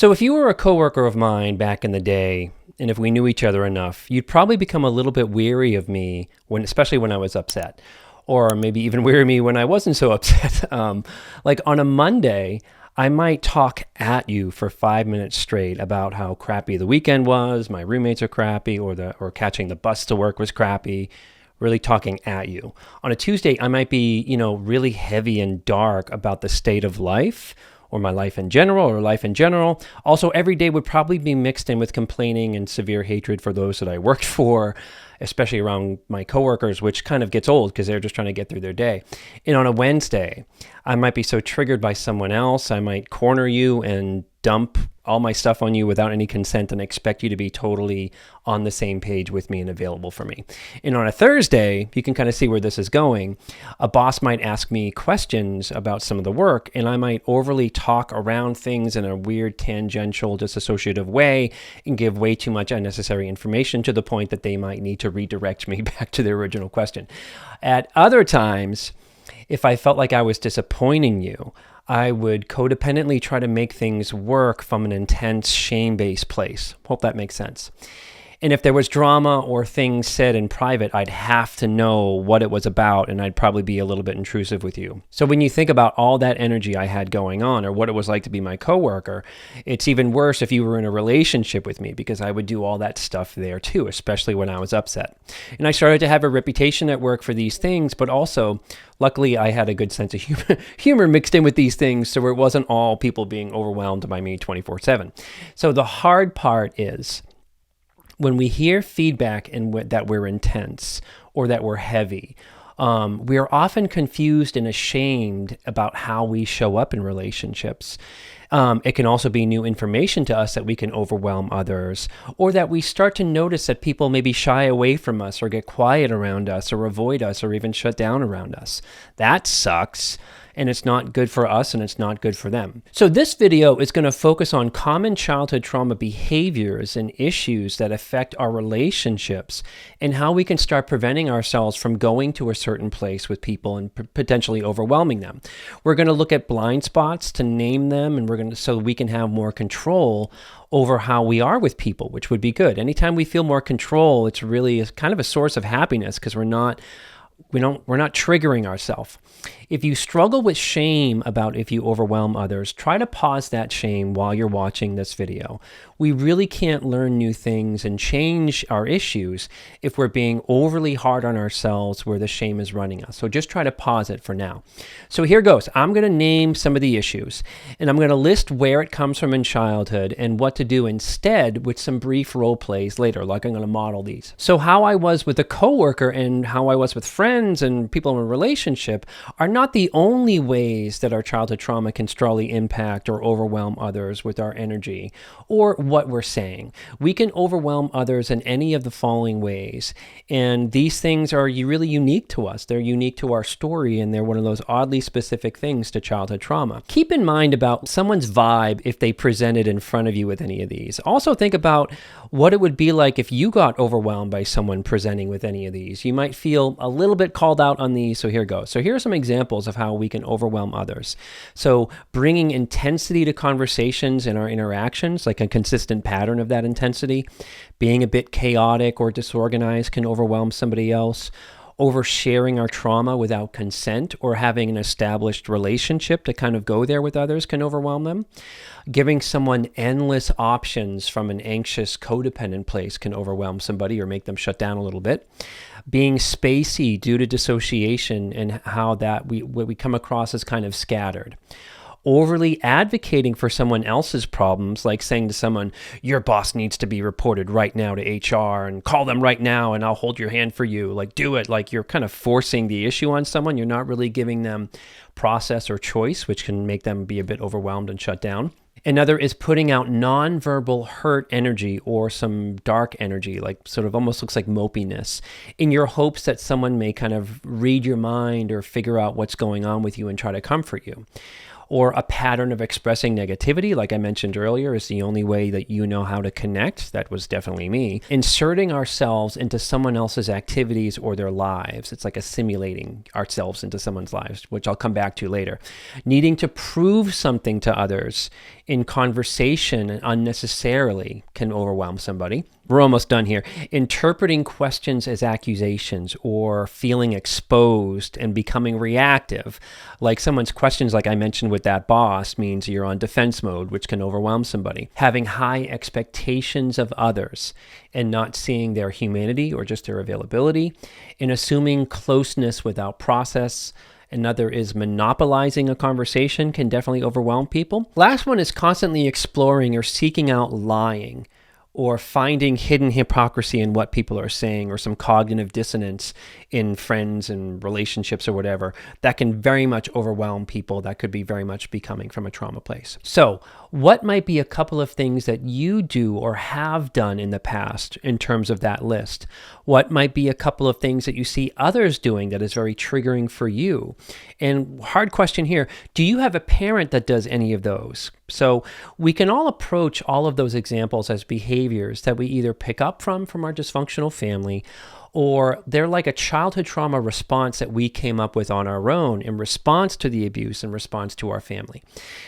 So if you were a coworker of mine back in the day, and if we knew each other enough, you'd probably become a little bit weary of me especially when I was upset, or maybe even weary of me when I wasn't so upset. Like on a Monday, I might talk at you for 5 minutes straight about how crappy the weekend was, my roommates are crappy, or catching the bus to work was crappy. Really talking at you. On a Tuesday, I might be, really heavy and dark about the state of life, or my life in general, or life in general. Also, every day would probably be mixed in with complaining and severe hatred for those that I worked for, especially around my coworkers, which kind of gets old because they're just trying to get through their day. And on a Wednesday, I might be so triggered by someone else, I might corner you and dump all my stuff on you without any consent and expect you to be totally on the same page with me and available for me. And on a Thursday, you can kind of see where this is going. A boss might ask me questions about some of the work, and I might overly talk around things in a weird tangential, disassociative way and give way too much unnecessary information to the point that they might need to redirect me back to the original question. At other times, if I felt like I was disappointing you, I would codependently try to make things work from an intense shame-based place. Hope that makes sense. And if there was drama or things said in private, I'd have to know what it was about, and I'd probably be a little bit intrusive with you. So when you think about all that energy I had going on, or what it was like to be my coworker, it's even worse if you were in a relationship with me, because I would do all that stuff there too, especially when I was upset. And I started to have a reputation at work for these things, but also, luckily, I had a good sense of humor mixed in with these things, so it wasn't all people being overwhelmed by me 24/7. So the hard part is, when we hear feedback that we're intense or that we're heavy, we are often confused and ashamed about how we show up in relationships. It can also be new information to us that we can overwhelm others, or that we start to notice that people maybe shy away from us or get quiet around us or avoid us or even shut down around us. That sucks. And it's not good for us and it's not good for them. So this video is going to focus on common childhood trauma behaviors and issues that affect our relationships and how we can start preventing ourselves from going to a certain place with people and potentially overwhelming them. We're going to look at blind spots to name them, and so we can have more control over how we are with people, which would be good. Anytime we feel more control, it's really kind of a source of happiness because we're not triggering ourselves. If you struggle with shame about if you overwhelm others, try to pause that shame while you're watching this video. We really can't learn new things and change our issues if we're being overly hard on ourselves where the shame is running us. So just try to pause it for now. So here goes. I'm going to name some of the issues, and I'm going to list where it comes from in childhood and what to do instead with some brief role plays later, like I'm going to model these. So how I was with a coworker and how I was with friends and people in a relationship are not the only ways that our childhood trauma can strongly impact or overwhelm others with our energy or what we're saying. We can overwhelm others in any of the following ways, and these things are really unique to us. They're unique to our story, and they're one of those oddly specific things to childhood trauma. Keep in mind about someone's vibe if they presented in front of you with any of these. Also think about what it would be like if you got overwhelmed by someone presenting with any of these. You might feel a little bit called out on these, so here goes. So here are some examples of how we can overwhelm others. So bringing intensity to conversations in our interactions, like a consistent pattern of that intensity. Being a bit chaotic or disorganized can overwhelm somebody else. Oversharing our trauma without consent or having an established relationship to kind of go there with others can overwhelm them. Giving someone endless options from an anxious, codependent place can overwhelm somebody or make them shut down a little bit. Being spacey due to dissociation and how what we come across as kind of scattered. Overly advocating for someone else's problems, like saying to someone, your boss needs to be reported right now to HR and call them right now and I'll hold your hand for you. Like, do it. Like, you're kind of forcing the issue on someone. You're not really giving them process or choice, which can make them be a bit overwhelmed and shut down. Another is putting out nonverbal hurt energy or some dark energy, like sort of almost looks like mopiness, in your hopes that someone may kind of read your mind or figure out what's going on with you and try to comfort you. Or a pattern of expressing negativity, like I mentioned earlier, is the only way that you know how to connect. That was definitely me. Inserting ourselves into someone else's activities or their lives. It's like assimilating ourselves into someone's lives, which I'll come back to later. Needing to prove something to others in conversation unnecessarily can overwhelm somebody. We're almost done here. Interpreting questions as accusations or feeling exposed and becoming reactive. Like someone's questions, like I mentioned with that boss, means you're on defense mode, which can overwhelm somebody. Having high expectations of others and not seeing their humanity or just their availability. And assuming closeness without process. Another is monopolizing a conversation can definitely overwhelm people. Last one is constantly exploring or seeking out lying or finding hidden hypocrisy in what people are saying or some cognitive dissonance in friends and relationships or whatever. That can very much overwhelm people. That could be very much be coming from a trauma place. So what might be a couple of things that you do or have done in the past in terms of that list? What might be a couple of things that you see others doing that is very triggering for you? And hard question here, do you have a parent that does any of those? So we can all approach all of those examples as behaviors that we either pick up from our dysfunctional family, or they're like a childhood trauma response that we came up with on our own in response to the abuse, in response to our family.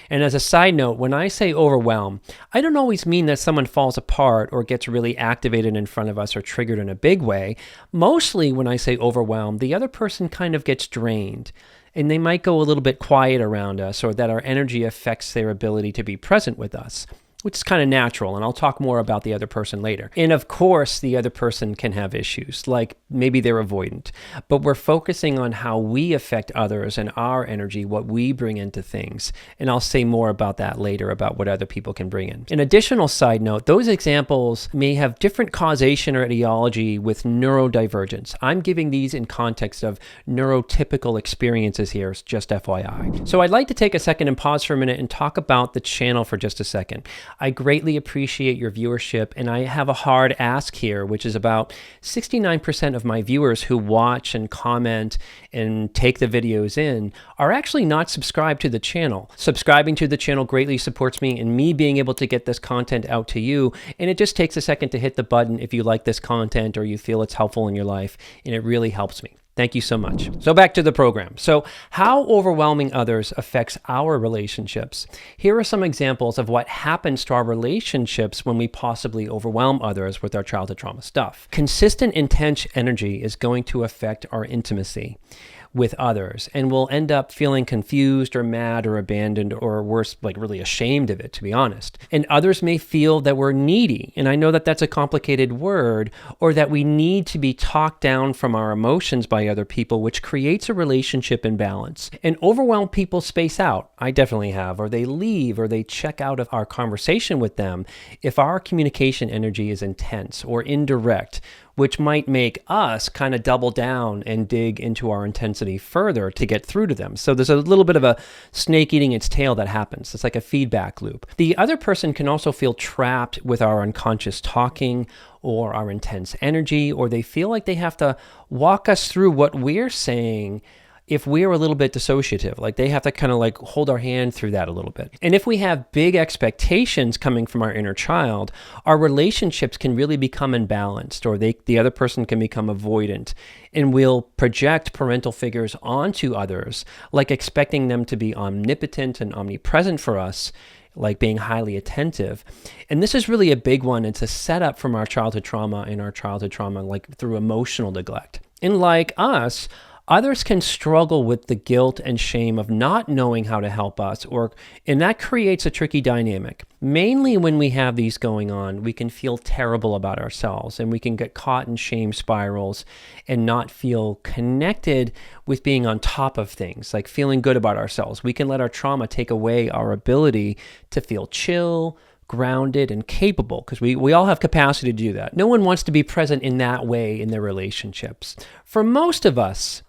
And as a side note, when I say overwhelm, I don't always mean that someone falls apart or gets really activated in front of us or triggered in a big way. Mostly when I say overwhelm, the other person kind of gets drained. And they might go a little bit quiet around us, or that our energy affects their ability to be present with us, which is kind of natural, and I'll talk more about the other person later. And of course, the other person can have issues, like maybe they're avoidant, but we're focusing on how we affect others and our energy, what we bring into things. And I'll say more about that later, about what other people can bring in. An additional side note, those examples may have different causation or etiology with neurodivergence. I'm giving these in context of neurotypical experiences here, just FYI. So I'd like to take a second and pause for a minute and talk about the channel for just a second. I greatly appreciate your viewership, and I have a hard ask here, which is about 69% of my viewers who watch and comment and take the videos in are actually not subscribed to the channel. Subscribing to the channel greatly supports me in me being able to get this content out to you, and it just takes a second to hit the button if you like this content or you feel it's helpful in your life, and it really helps me. Thank you so much. So back to the program. So how overwhelming others affects our relationships. Here are some examples of what happens to our relationships when we possibly overwhelm others with our childhood trauma stuff. Consistent intense energy is going to affect our intimacy with others, and we'll end up feeling confused or mad or abandoned, or worse, like really ashamed of it, to be honest. And others may feel that we're needy, and I know that that's a complicated word, or that we need to be talked down from our emotions by other people, which creates a relationship imbalance. And overwhelmed people space out. I definitely have, or they leave, or they check out of our conversation with them if our communication energy is intense or indirect, which might make us kind of double down and dig into our intensity further to get through to them. So there's a little bit of a snake eating its tail that happens. It's like a feedback loop. The other person can also feel trapped with our unconscious talking or our intense energy, or they feel like they have to walk us through what we're saying if we're a little bit dissociative, like they have to kind of like hold our hand through that a little bit. And if we have big expectations coming from our inner child, our relationships can really become imbalanced, or the other person can become avoidant, and we'll project parental figures onto others, like expecting them to be omnipotent and omnipresent for us, like being highly attentive. And this is really a big one. It's a setup from our childhood trauma like through emotional neglect. And like us, others can struggle with the guilt and shame of not knowing how to help us, and that creates a tricky dynamic. Mainly when we have these going on, we can feel terrible about ourselves, and we can get caught in shame spirals and not feel connected with being on top of things, like feeling good about ourselves. We can let our trauma take away our ability to feel chill, grounded, and capable, because we all have capacity to do that. No one wants to be present in that way in their relationships. For most of us,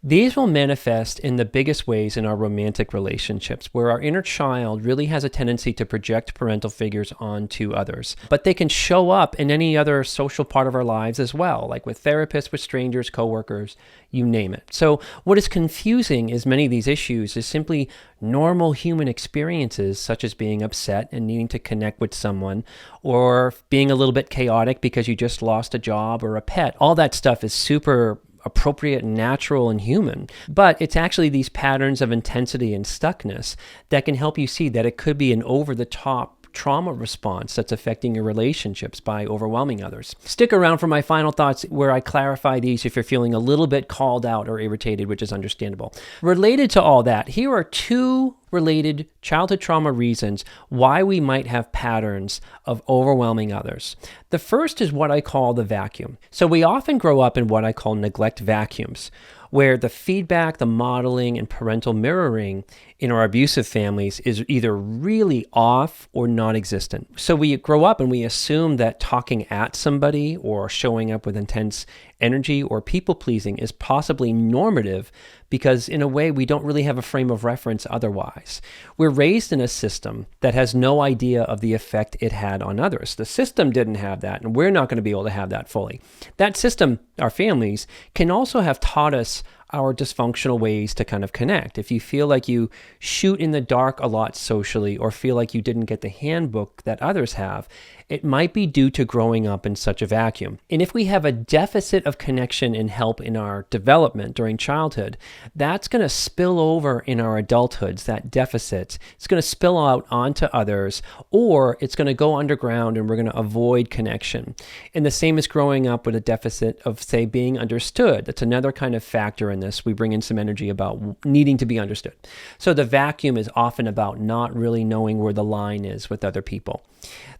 these will manifest in the biggest ways in our romantic relationships, where our inner child really has a tendency to project parental figures onto others. But they can show up in any other social part of our lives as well, like with therapists, with strangers, coworkers, you name it. So what is confusing is many of these issues is simply normal human experiences, such as being upset and needing to connect with someone, or being a little bit chaotic because you just lost a job or a pet. All that stuff is super appropriate and natural and human. But it's actually these patterns of intensity and stuckness that can help you see that it could be an over-the-top trauma response that's affecting your relationships by overwhelming others. Stick around for my final thoughts where I clarify these if you're feeling a little bit called out or irritated, which is understandable. Related to all that, here are two related childhood trauma reasons why we might have patterns of overwhelming others. The first is what I call the vacuum. So we often grow up in what I call neglect vacuums, where the feedback, the modeling, and parental mirroring in our abusive families is either really off or non-existent. So we grow up and we assume that talking at somebody or showing up with intense energy or people-pleasing is possibly normative because in a way we don't really have a frame of reference otherwise. We're raised in a system that has no idea of the effect it had on others. The system didn't have that, and we're not going to be able to have that fully. That system, our families, can also have taught us our dysfunctional ways to kind of connect. If you feel like you shoot in the dark a lot socially or feel like you didn't get the handbook that others have, it might be due to growing up in such a vacuum. And if we have a deficit of connection and help in our development during childhood, that's going to spill over in our adulthoods, that deficit. It's going to spill out onto others, or it's going to go underground and we're going to avoid connection. And the same as growing up with a deficit of, say, being understood. That's another kind of factor in this. We bring in some energy about needing to be understood. So the vacuum is often about not really knowing where the line is with other people.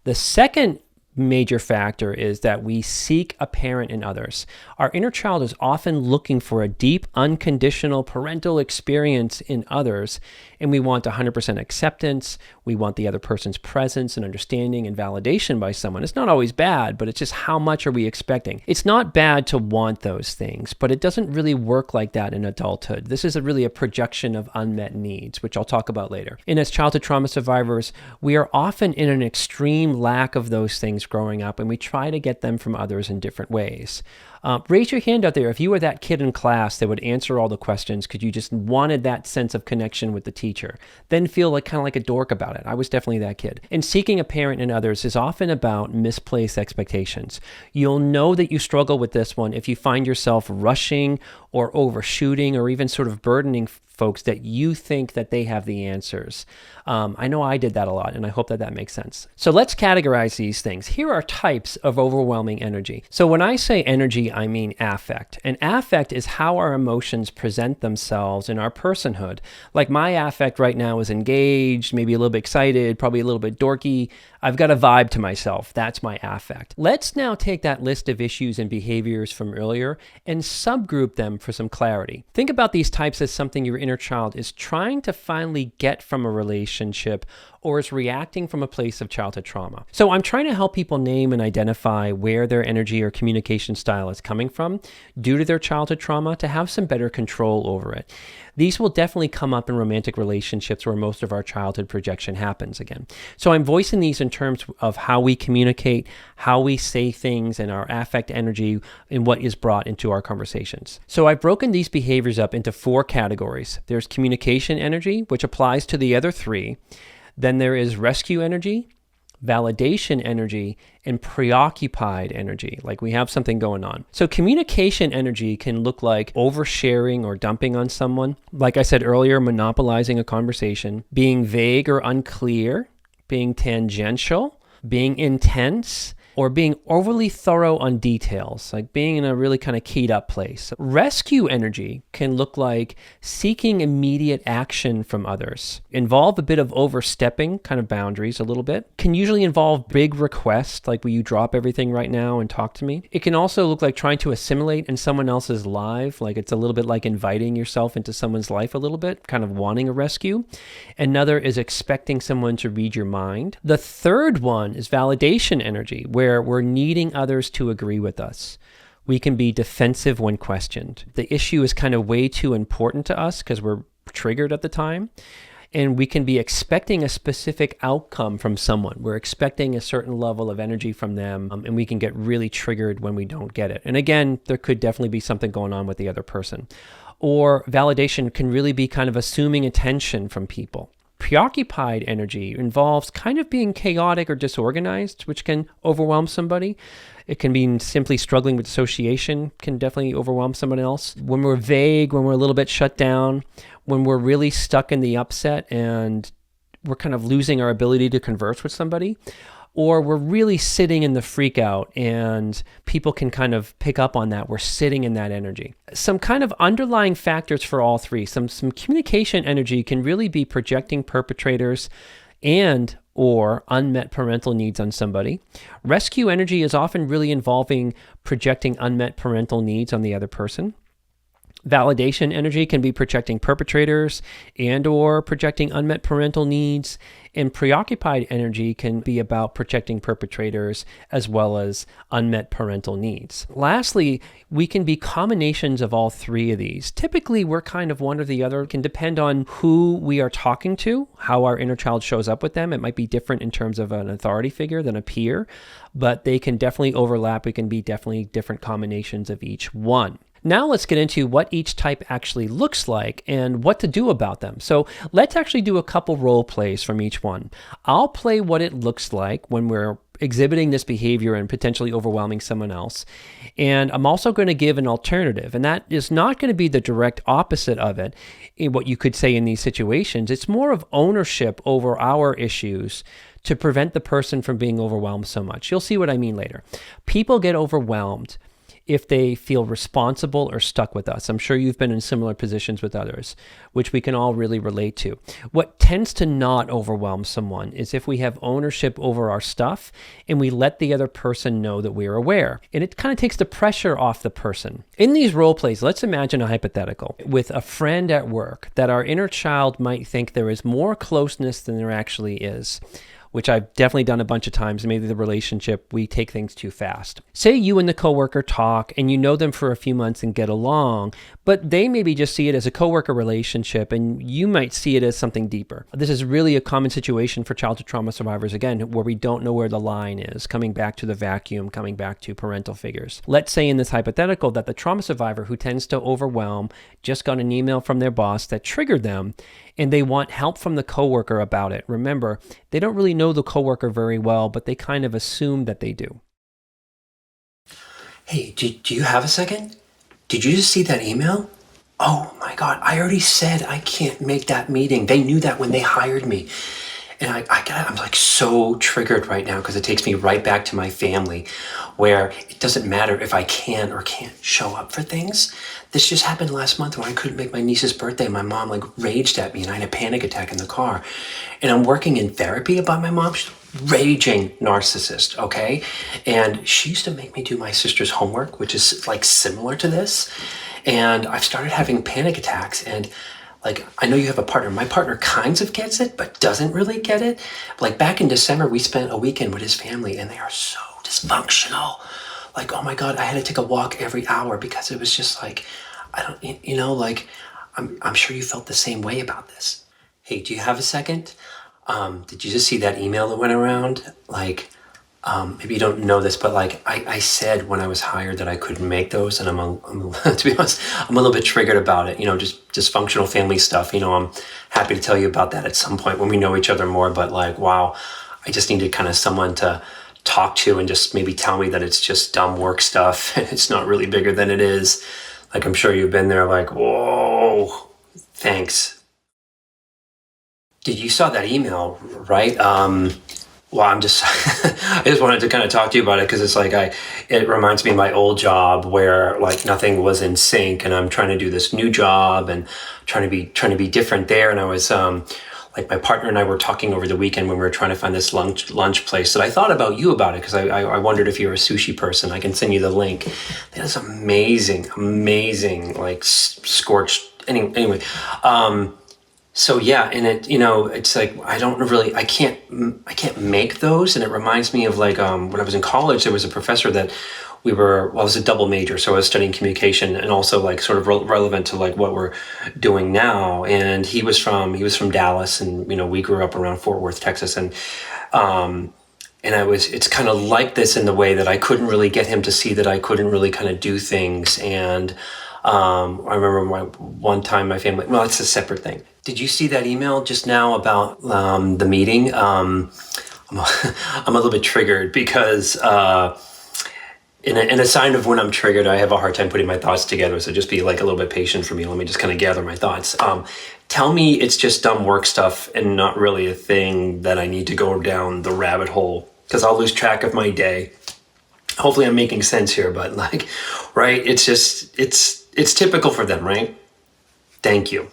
The second major factor is that we seek a parent in others. Our inner child is often looking for a deep, unconditional parental experience in others, and we want 100% acceptance. We want the other person's presence and understanding and validation by someone. It's not always bad, but it's just how much are we expecting? It's not bad to want those things, but it doesn't really work like that in adulthood. This is really a projection of unmet needs, which I'll talk about later. And as childhood trauma survivors, we are often in an extreme lack of those things growing up, and we try to get them from others in different ways. Raise your hand out there if you were that kid in class that would answer all the questions because you just wanted that sense of connection with the teacher, then feel like kind of like a dork about it. I was definitely that kid. And seeking a parent in others is often about misplaced expectations. You'll know that you struggle with this one if you find yourself rushing or overshooting or even sort of burdening folks that you think that they have the answers. I know I did that a lot, and I hope that that makes sense. So let's categorize these things. Here are types of overwhelming energy. So when I say energy, I mean affect. And affect is how our emotions present themselves in our personhood. Like my affect right now is engaged, maybe a little bit excited, probably a little bit dorky. I've got a vibe to myself. That's my affect. Let's now take that list of issues and behaviors from earlier and subgroup them for some clarity. Think about these types as something your inner child is trying to finally get from a relationship or is reacting from a place of childhood trauma. So I'm trying to help people name and identify where their energy or communication style is coming from due to their childhood trauma to have some better control over it. These will definitely come up in romantic relationships where most of our childhood projection happens again. So I'm voicing these in terms of how we communicate, how we say things, and our affect energy and what is brought into our conversations. So I've broken these behaviors up into 4 categories. There's communication energy, which applies to the other 3. Then there is rescue energy, validation energy, and preoccupied energy, like we have something going on. So communication energy can look like oversharing or dumping on someone. Like I said earlier, monopolizing a conversation, being vague or unclear, being tangential, being intense, or being overly thorough on details, like being in a really kind of keyed up place. Rescue energy can look like seeking immediate action from others, involve a bit of overstepping kind of boundaries a little bit, can usually involve big requests, like will you drop everything right now and talk to me? It can also look like trying to assimilate in someone else's life, like it's a little bit like inviting yourself into someone's life a little bit, kind of wanting a rescue. Another is expecting someone to read your mind. The third one is validation energy, where we're needing others to agree with us. We can be defensive when questioned. The issue is kind of way too important to us because we're triggered at the time. And we can be expecting a specific outcome from someone. We're expecting a certain level of energy from them, and we can get really triggered when we don't get it. And again, there could definitely be something going on with the other person. Or validation can really be kind of assuming attention from people. Preoccupied energy involves kind of being chaotic or disorganized, which can overwhelm somebody. It can be simply struggling with dissociation, can definitely overwhelm someone else. When we're vague, when we're a little bit shut down, when we're really stuck in the upset and we're kind of losing our ability to converse with somebody, or we're really sitting in the freak out and people can kind of pick up on that. We're sitting in that energy. Some kind of underlying factors for all three. Some communication energy can really be projecting perpetrators and or unmet parental needs on somebody. Rescue energy is often really involving projecting unmet parental needs on the other person. Validation energy can be projecting perpetrators and or projecting unmet parental needs, and preoccupied energy can be about projecting perpetrators as well as unmet parental needs. Lastly, we can be combinations of all three of these. Typically, we're kind of one or the other. It can depend on who we are talking to, how our inner child shows up with them. It might be different in terms of an authority figure than a peer, but they can definitely overlap. It can be definitely different combinations of each one. Now let's get into what each type actually looks like and what to do about them. So let's actually do a couple role plays from each one. I'll play what it looks like when we're exhibiting this behavior and potentially overwhelming someone else. And I'm also going to give an alternative, and that is not going to be the direct opposite of it, in what you could say in these situations. It's more of ownership over our issues to prevent the person from being overwhelmed so much. You'll see what I mean later. People get overwhelmed if they feel responsible or stuck with us. I'm sure you've been in similar positions with others, which we can all really relate to. What tends to not overwhelm someone is if we have ownership over our stuff and we let the other person know that we're aware. And it kind of takes the pressure off the person. In these role plays, let's imagine a hypothetical with a friend at work that our inner child might think there is more closeness than there actually is, which I've definitely done a bunch of times. Maybe the relationship, we take things too fast. Say you and the coworker talk and you know them for a few months and get along, but they maybe just see it as a coworker relationship and you might see it as something deeper. This is really a common situation for childhood trauma survivors, again, where we don't know where the line is, coming back to the vacuum, coming back to parental figures. Let's say in this hypothetical that the trauma survivor who tends to overwhelm just got an email from their boss that triggered them, and they want help from the coworker about it. Remember, they don't really know the coworker very well, but they kind of assume that they do. Hey, do you have a second? Did you just see that email? Oh my God, I already said I can't make that meeting. They knew that when they hired me. And I'm like so triggered right now because it takes me right back to my family where it doesn't matter if I can or can't show up for things. This just happened last month when I couldn't make my niece's birthday. My mom like raged at me and I had a panic attack in the car. And I'm working in therapy about my mom. She's a raging narcissist, okay? And she used to make me do my sister's homework, which is like similar to this. And I've started having panic attacks and like, I know you have a partner. My partner kinds of gets it, but doesn't really get it. Like back in December, we spent a weekend with his family and they are so dysfunctional. Like, oh my God, I had to take a walk every hour because it was just like, I'm sure you felt the same way about this. Hey, do you have a second? Did you just see that email that went around? Like, maybe you don't know this, but like I said when I was hired that I couldn't make those, and I'm to be honest, I'm a little bit triggered about it. Just dysfunctional family stuff. I'm happy to tell you about that at some point when we know each other more. But like, wow, I just needed kind of someone to talk to and just maybe tell me that it's just dumb work stuff. It's not really bigger than it is. Like I'm sure you've been there. Like, whoa, thanks. Did you saw that email, right? Well, I just wanted to kind of talk to you about it because it's like it reminds me of my old job where like nothing was in sync, and I'm trying to do this new job and trying to be different there. And I was like my partner and I were talking over the weekend when we were trying to find this lunch place. So I thought about you about it because I wondered if you're a sushi person. I can send you the link. That is amazing, like scorched. Anyway. So yeah, and it, it's like, I can't make those. And it reminds me of like, when I was in college, there was a professor that I was a double major. So I was studying communication and also like sort of relevant to like what we're doing now. And he was from Dallas, and, we grew up around Fort Worth, Texas. And it's kind of like this in the way that I couldn't really get him to see that I couldn't really kind of do things. And, I remember one time my family, well, it's a separate thing. Did you see that email just now about the meeting? I'm a, I'm a little bit triggered because in a sign of when I'm triggered, I have a hard time putting my thoughts together. So just be like a little bit patient for me. Let me just kind of gather my thoughts. Tell me it's just dumb work stuff and not really a thing that I need to go down the rabbit hole, because I'll lose track of my day. Hopefully I'm making sense here, but like, right? It's typical for them, right? Thank you.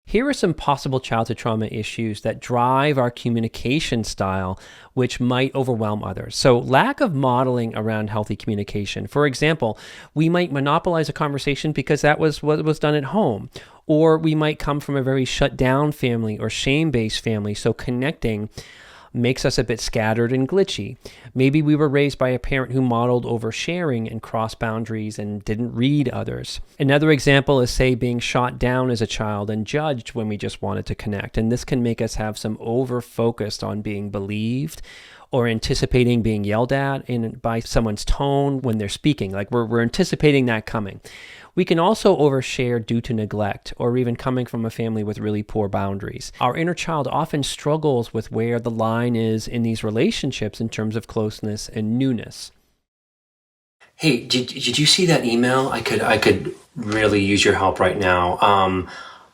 Here are some possible childhood trauma issues that drive our communication style, which might overwhelm others. So, lack of modeling around healthy communication. For example, we might monopolize a conversation because that was what was done at home. Or we might come from a very shut down family or shame-based family, so connecting makes us a bit scattered and glitchy. Maybe we were raised by a parent who modeled oversharing and crossed boundaries and didn't read others. Another example is, say, being shot down as a child and judged when we just wanted to connect. And this can make us have some over-focused on being believed or anticipating being yelled at by someone's tone when they're speaking. Like we're anticipating that coming. We can also overshare due to neglect or even coming from a family with really poor boundaries. Our inner child often struggles with where the line is in these relationships in terms of closeness and newness. Hey, did you see that email? I could really use your help right now.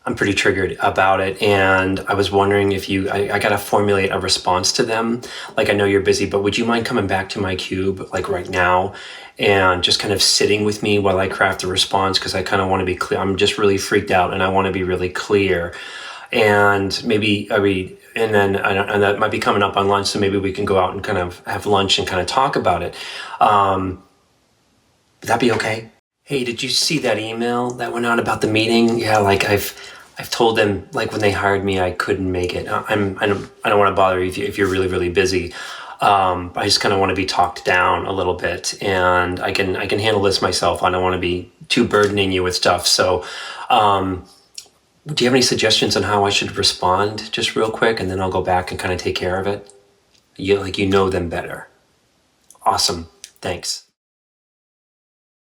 I'm pretty triggered about it, and I was wondering if I got to formulate a response to them. Like, I know you're busy, but would you mind coming back to my cube, like right now, and just kind of sitting with me while I craft a response? Because I kind of want to be clear. I'm just really freaked out, and I want to be really clear. And maybe and that might be coming up on lunch, so maybe we can go out and kind of have lunch and kind of talk about it. Would that be okay? Hey, did you see that email that went out about the meeting? Yeah, like I've told them, like, when they hired me, I couldn't make it. I don't want to bother you if you're really, really busy. I just kind of want to be talked down a little bit, and I can handle this myself. I don't want to be too burdening you with stuff. So, do you have any suggestions on how I should respond, just real quick, and then I'll go back and kind of take care of it? You know them better. Awesome. Thanks.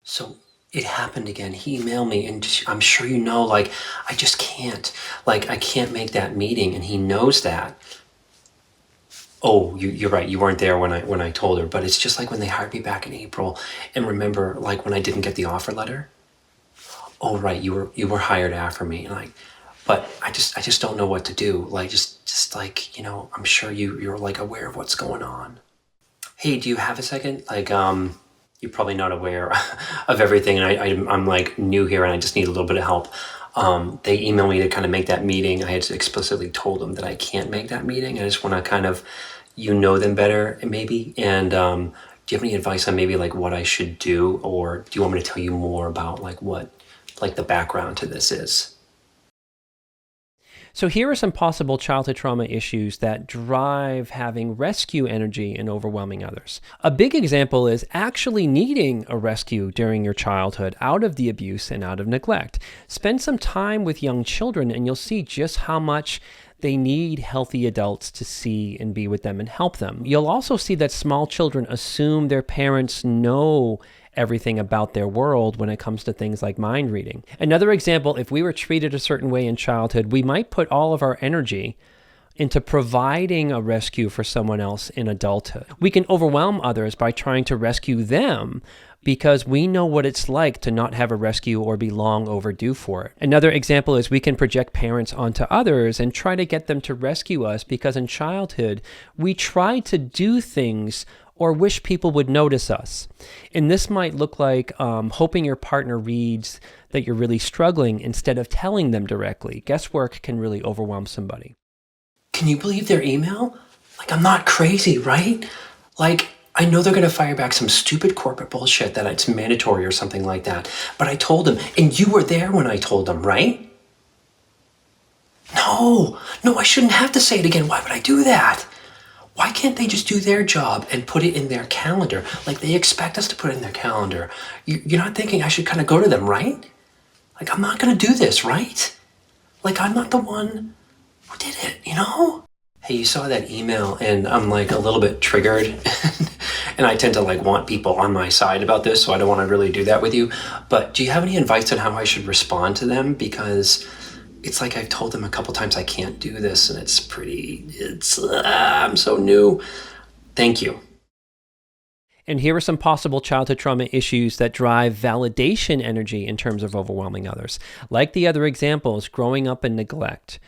So it happened again. He emailed me, and I'm sure you know, like, I just can't. Like, I can't make that meeting, and he knows that. Oh, you're right. You weren't there when I told her, but it's just like when they hired me back in April, and remember, like, when I didn't get the offer letter. Oh, right. You were hired after me, like, but I just don't know what to do. Like, just like, I'm sure you're like aware of what's going on. Hey, do you have a second? Like, you're probably not aware of everything, and I'm like new here, and I just need a little bit of help. They emailed me to kind of make that meeting. I had explicitly told them that I can't make that meeting. I just want to kind of, know them better, maybe. And do you have any advice on maybe like what I should do, or do you want me to tell you more about like what, like the background to this is? So here are some possible childhood trauma issues that drive having rescue energy and overwhelming others. A big example is actually needing a rescue during your childhood out of the abuse and out of neglect. Spend some time with young children and you'll see just how much they need healthy adults to see and be with them and help them. You'll also see that small children assume their parents know everything about their world when it comes to things like mind reading. Another example, if we were treated a certain way in childhood, we might put all of our energy into providing a rescue for someone else in adulthood. We can overwhelm others by trying to rescue them because we know what it's like to not have a rescue or be long overdue for it. Another example is we can project parents onto others and try to get them to rescue us because in childhood, we try to do things or wish people would notice us. And this might look like hoping your partner reads that you're really struggling instead of telling them directly. Guesswork can really overwhelm somebody. Can you believe their email? Like, I'm not crazy, right? Like, I know they're going to fire back some stupid corporate bullshit that it's mandatory or something like that. But I told them, and you were there when I told them, right? No, I shouldn't have to say it again. Why would I do that? Why can't they just do their job and put it in their calendar? Like, they expect us to put it in their calendar. You're not thinking I should kind of go to them, right? Like, I'm not going to do this, right? Like, I'm not the one who did it, Hey, you saw that email, and I'm like a little bit triggered. And I tend to like want people on my side about this, so I don't want to really do that with you. But do you have any advice on how I should respond to them? Because it's like I've told them a couple times I can't do this, and I'm so new. Thank you. And here are some possible childhood trauma issues that drive validation energy in terms of overwhelming others. Like the other examples, growing up in neglect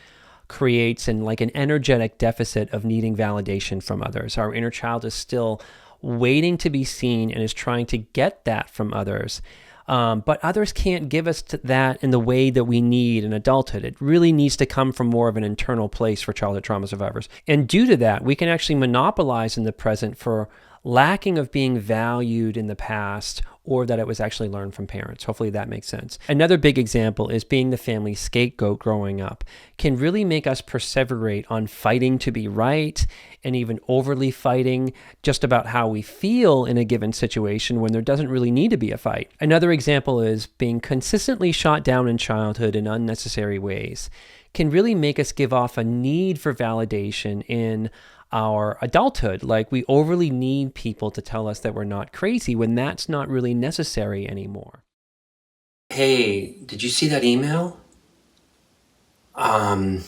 creates an energetic deficit of needing validation from others. Our inner child is still waiting to be seen and is trying to get that from others. But others can't give us that in the way that we need in adulthood. It really needs to come from more of an internal place for childhood trauma survivors. And due to that, we can actually monopolize in the present for lacking of being valued in the past, or that it was actually learned from parents. Hopefully that makes sense. Another big example is being the family scapegoat growing up can really make us perseverate on fighting to be right, and even overly fighting just about how we feel in a given situation when there doesn't really need to be a fight. Another example is being consistently shot down in childhood in unnecessary ways can really make us give off a need for validation in our adulthood. Like we overly need people to tell us that we're not crazy when that's not really necessary anymore. Hey, did you see that email? I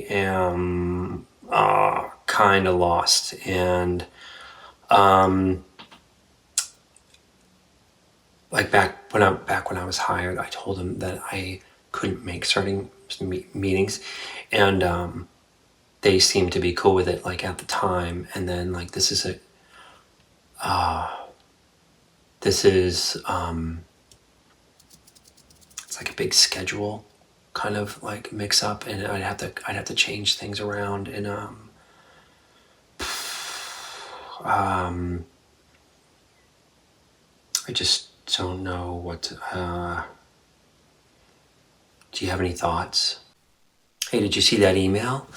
am kind of lost, and like back when I was hired, I told him that I couldn't make certain meetings, and they seemed to be cool with it, like at the time. And then like this is it's like a big schedule kind of like mix up, and I'd have to change things around, and I just don't know what to, do you have any thoughts? Hey, did you see that email?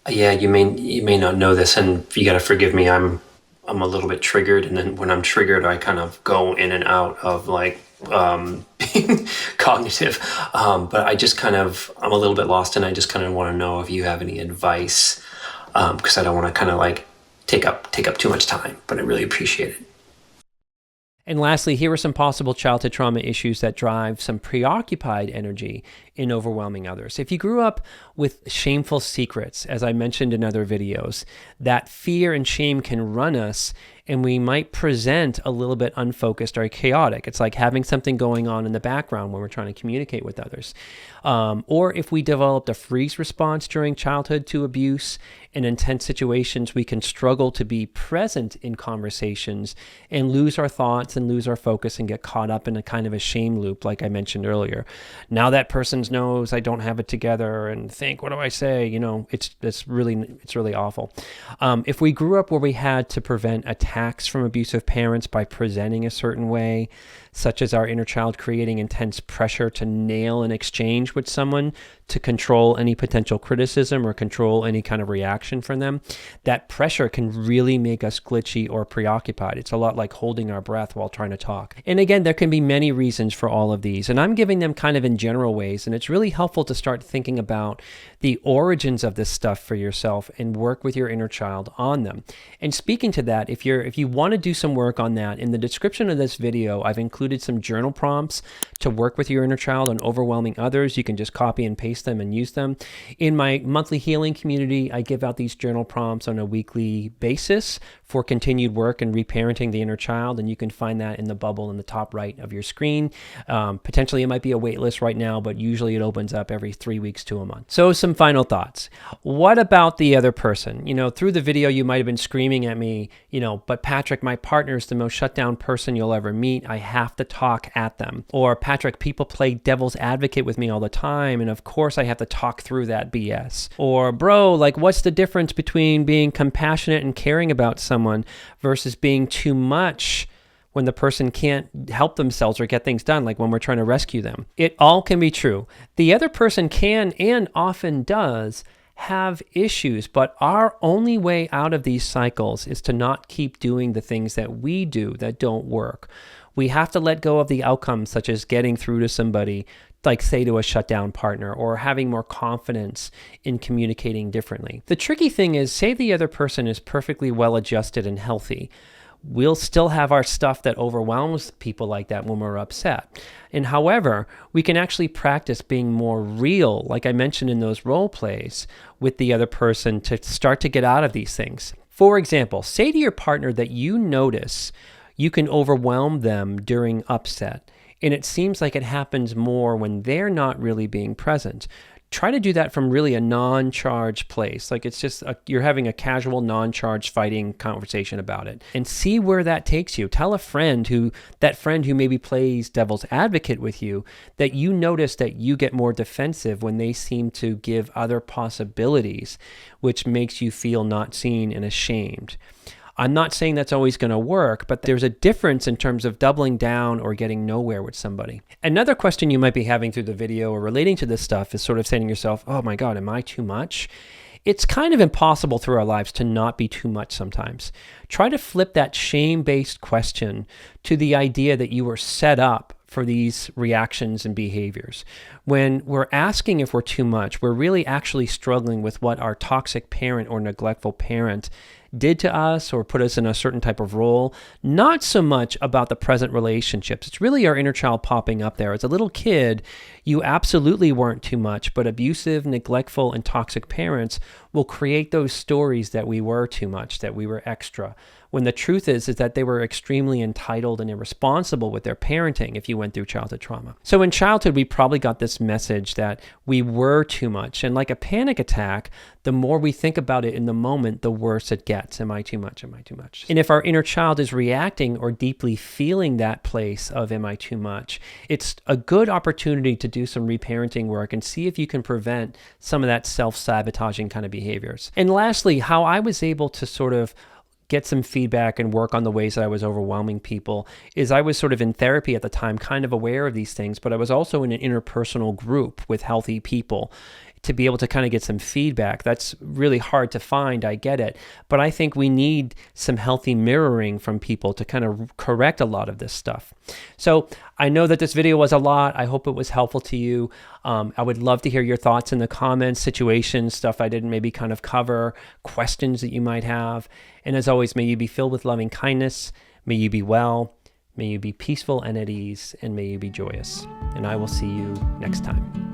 Yeah, you may not know this, and you gotta forgive me. I'm a little bit triggered, and then when I'm triggered, I kind of go in and out of like being cognitive. But I'm a little bit lost, and I just kind of want to know if you have any advice, because I don't want to kind of like take up too much time, but I really appreciate it. And lastly, here are some possible childhood trauma issues that drive some preoccupied energy in overwhelming others. If you grew up with shameful secrets, as I mentioned in other videos, that fear and shame can run us, and we might present a little bit unfocused or chaotic. It's like having something going on in the background when we're trying to communicate with others. Or if we developed a freeze response during childhood to abuse, in intense situations, we can struggle to be present in conversations and lose our thoughts and lose our focus and get caught up in a kind of a shame loop, like I mentioned earlier. Now that person knows I don't have it together and think, what do I say? You know, it's really awful. If we grew up where we had to prevent attacks from abusive parents by presenting a certain way, such as our inner child creating intense pressure to nail an exchange with someone to control any potential criticism or control any kind of reaction from them, that pressure can really make us glitchy or preoccupied. It's a lot like holding our breath while trying to talk. And again, there can be many reasons for all of these, and I'm giving them kind of in general ways, and it's really helpful to start thinking about the origins of this stuff for yourself and work with your inner child on them. And speaking to that, if you want to do some work on that, in the description of this video, I've included some journal prompts to work with your inner child on overwhelming others. You can just copy and paste them and use them. In my monthly healing community, I give out these journal prompts on a weekly basis for continued work and reparenting the inner child, and you can find that in the bubble in the top right of your screen. Potentially it might be a wait list right now, but usually it opens up every 3 weeks to a month. So some final thoughts. What about the other person? You know, through the video you might have been screaming at me, but Patrick, my partner is the most shut down person you'll ever meet. I have to talk at them. Or Patrick, people play devil's advocate with me all the time, and of course I have to talk through that BS. Or bro, like what's the difference between being compassionate and caring about someone versus being too much when the person can't help themselves or get things done, like when we're trying to rescue them? It all can be true. The other person can, and often does, have issues, but our only way out of these cycles is to not keep doing the things that we do that don't work. We have to let go of the outcomes, such as getting through to somebody, like say to a shutdown partner, or having more confidence in communicating differently. The tricky thing is, say the other person is perfectly well adjusted and healthy. we'll still have our stuff that overwhelms people like that when we're upset. And however, we can actually practice being more real, like I mentioned in those role plays, with the other person to start to get out of these things. For example, say to your partner that you notice you can overwhelm them during upset, and it seems like it happens more when they're not really being present. Try to do that from really a non-charged place. Like it's just you're having a casual, non-charged fighting conversation about it, and see where that takes you. Tell a friend who maybe plays devil's advocate with you that you notice that you get more defensive when they seem to give other possibilities, which makes you feel not seen and ashamed. I'm not saying that's always going to work, but there's a difference in terms of doubling down or getting nowhere with somebody. Another question you might be having through the video or relating to this stuff is sort of saying to yourself, oh my God, am I too much? It's kind of impossible through our lives to not be too much sometimes. Try to flip that shame-based question to the idea that you were set up for these reactions and behaviors. When we're asking if we're too much, we're really actually struggling with what our toxic parent or neglectful parent did to us or put us in a certain type of role, not so much about the present relationships. It's really our inner child popping up there. As a little kid, you absolutely weren't too much, but abusive, neglectful, and toxic parents will create those stories that we were too much, that we were extra, when the truth is that they were extremely entitled and irresponsible with their parenting if you went through childhood trauma. So in childhood, we probably got this message that we were too much. And like a panic attack, the more we think about it in the moment, the worse it gets. Am I too much? Am I too much? And if our inner child is reacting or deeply feeling that place of am I too much, it's a good opportunity to do some reparenting work and see if you can prevent some of that self-sabotaging kind of behaviors. And lastly, how I was able to sort of get some feedback and work on the ways that I was overwhelming people is I was sort of in therapy at the time, kind of aware of these things, but I was also in an interpersonal group with healthy people to be able to kind of get some feedback. That's really hard to find, I get it, but I think we need some healthy mirroring from people to kind of correct a lot of this stuff. So I know that this video was a lot. I hope it was helpful to you. I would love to hear your thoughts in the comments, situations, stuff I didn't maybe kind of cover, questions that you might have. And as always, may you be filled with loving kindness. May you be well. May you be peaceful and at ease. And may you be joyous. And I will see you next time.